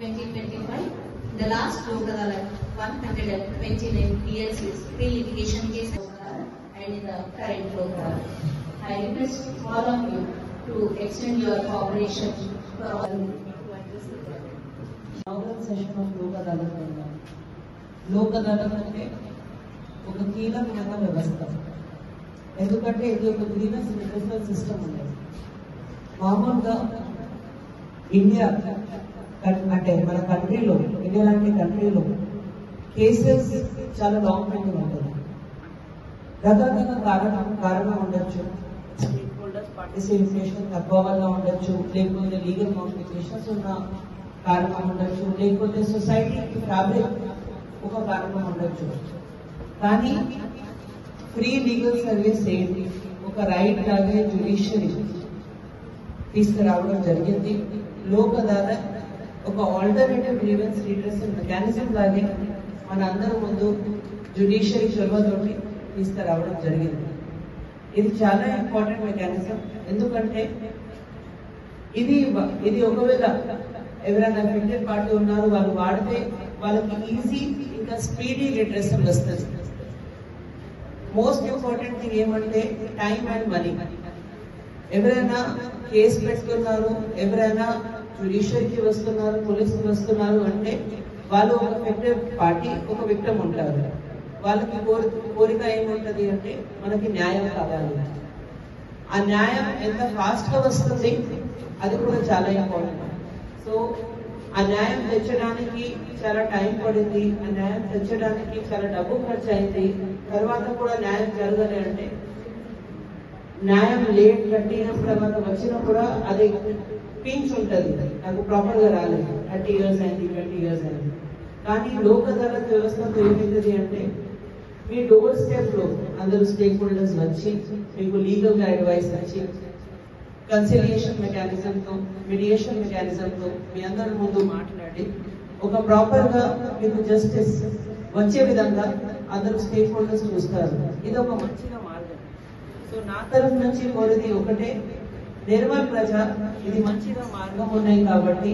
2025, the last Lok Adalat, 129 PLCs, pre-litigation cases, and in the current Lok Adalat. I request all of you to extend your cooperation for all. Inaugural session of Lok Adalat అన్నారు. లోక్ అదాలత్ అంటే ఒక కీలకమైన వ్యవస్థ. ఎందుకంటే ఇది ఒక grievance redressal system ఉండేది. మామూలుగా ఇండియా అంటే మన కంట్రీలో, ఇండియా లాంటి కంట్రీలో కేసెస్ చాలా లాంగ్ పెండింగ్ ఉంటుంది. రకరకాల కారణం ఉండొచ్చు, స్టేక్ హోల్డర్స్ పార్టిసిపేషన్ తక్కువ వల్ల ఉండొచ్చు, లేకపోతే లీగల్ కాంప్లికేషన్స్ ఉన్న కారణం ఉండొచ్చు, లేకపోతే సొసైటీ ఫ్యాబ్రిక్ ఒక కారణం ఉండొచ్చు. కానీ ఫ్రీ లీగల్ సర్వీస్ ఏంటి, ఒక రైట్ లాగే జ్యుడిషియరీ తీసుకురావడం జరిగింది. లోక్ అదాలత్ ఒక ఆల్టర్నేటివ్ గ్రీవెన్స్ రిడ్రెసల్ మెకానిజం లాగే మన అందరి ముందు జ్యుడిషియరీ చొరవతోటి తీసుకురావడం జరిగింది. ఇది చాలా ఇంపార్టెంట్ మెకానిజం. ఎందుకంటే ఇది ఒకవేళ ఎవరైనా అఫెక్టెడ్ పార్టీ ఉన్నారు, వాళ్ళు వాడితే వాళ్ళకి ఈజీ ఇంకా స్పీడీ రిడ్రెసల్ వస్తుంది. మోస్ట్ ఇంపార్టెంట్ థింగ్ ఏమంటే టైం అండ్ మనీ. ఎవరైనా కేసు పెట్టుకున్నారు, ఎవరైనా జ్యుడిషియరీకి వస్తున్నారు, పోలీసుకి వస్తున్నారు అంటే వాళ్ళు ఒక అఫెక్టెడ్ పార్టీ, ఒక విక్టిమ్ ఉంటారు. వాళ్ళకి కోరిక ఏముంటది అంటే మనకి న్యాయం కావాలి. ఆ న్యాయం ఎంత ఫాస్ట్ గా వస్తుంది అది కూడా చాలా ఇంపార్టెంట్. సో ఆ న్యాయం తెచ్చడానికి చాలా టైం పడింది, ఆ న్యాయం తెచ్చడానికి చాలా డబ్బు ఖర్చు అయింది. తర్వాత కూడా న్యాయం జరగాలి అంటే న్యాయం లేట్ కట్టిన తర్వాత వచ్చినా కూడా అది పించ్ ఉంటుంది, నాకు ప్రాపర్ గా రాలేదు, 30 years అయింది, 20 years అయింది. కానీ లోక్ అదాలత్ వ్యవస్థతో ఏమైంది అంటే మీ డోర్ స్టెప్ లో అందరూ స్టేక్ హోల్డర్స్ వచ్చి మీకు లీగల్ గా అడ్వైస్ వచ్చి కన్సిలియేషన్ మెకానిజం తో, మీడియేషన్ మెకానిజం తో మీ అందరి ముందు మాట్లాడి ఒక ప్రాపర్ గా మీకు జస్టిస్ వచ్చే విధంగా అందరూ స్టేక్ హోల్డర్స్ చూస్తారు. ఇది ఒక మంచిగా మార్గం. సో నా తరఫు నుంచి కోరేది ఒకటే, నిర్మల్ ప్రజ ఇది మంచిగా మార్గం ఉన్నాయి కాబట్టి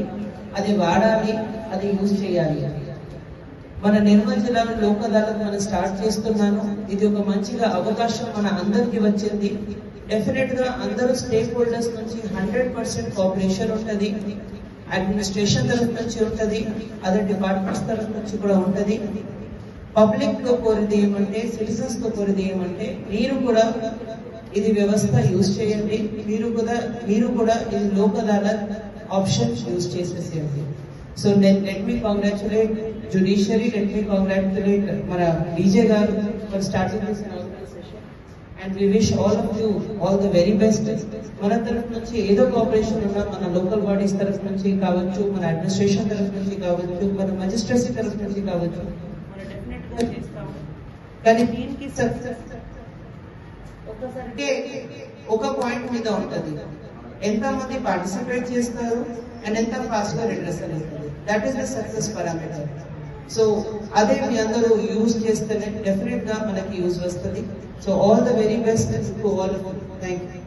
అది వాడాలి, అది యూజ్ చేయాలి. మన నిర్మల్ జిల్లాలో లోక్ అదాలత్ మనం స్టార్ట్ చేస్తున్నాను. ఇది ఒక మంచిగా అవకాశం మన అందరికి వచ్చింది. డెఫినెట్ గా అందరూ స్టేక్ హోల్డర్స్ నుంచి 100% కోఆపరేషన్ ఉంటుంది. అడ్మినిస్ట్రేషన్ తరఫు నుంచి ఉంటుంది, అదర్ డిపార్ట్మెంట్స్ తరఫు నుంచి కూడా ఉంటుంది. పబ్లిక్ తో కోరేది ఏమంటే, సిటిజన్స్ తో కోరేది ఏమంటే మీరు కూడా ఇది వ్యవస్థ యూజ్ చేయండి. మీరు కూడా ఇది లోక్ అదాలత్ ఆప్షన్ యూజ్ చేసేసేయండి. So let me congratulate judiciary, let me congratulate మన డీజే గారు for starting this inaugural session and we wish all of you all the very best. మన తరఫు నుంచి ఏదో కోఆపరేషన్ ఉన్నా, మన లోకల్ బాడీస్ తరఫు నుంచి కావచ్చు, మన అడ్మినిస్ట్రేషన్ తరఫు నుంచి కావచ్చు, మన మెజిస్ట్రేసీ తరఫు నుంచి కావచ్చు, మనం డెఫినెట్ గా చేస్తాము. కానీ దీనికి సక్సెస్ ఒక్కసారి ఒక పాయింట్ మీద ఉంటుంది, ఎంత మంది పార్టిసిపేట్ చేస్తారు అండ్ ఎంత ఫాస్ట్ గా రిడ్రెసల్ అవుతుంది. That is the success parameter. So అదే మీ అందరూ యూజ్ చేస్తేనే డెఫినెట్ గా మనకి యూజ్ వస్తుంది. So all the very best to all of you. Thank you.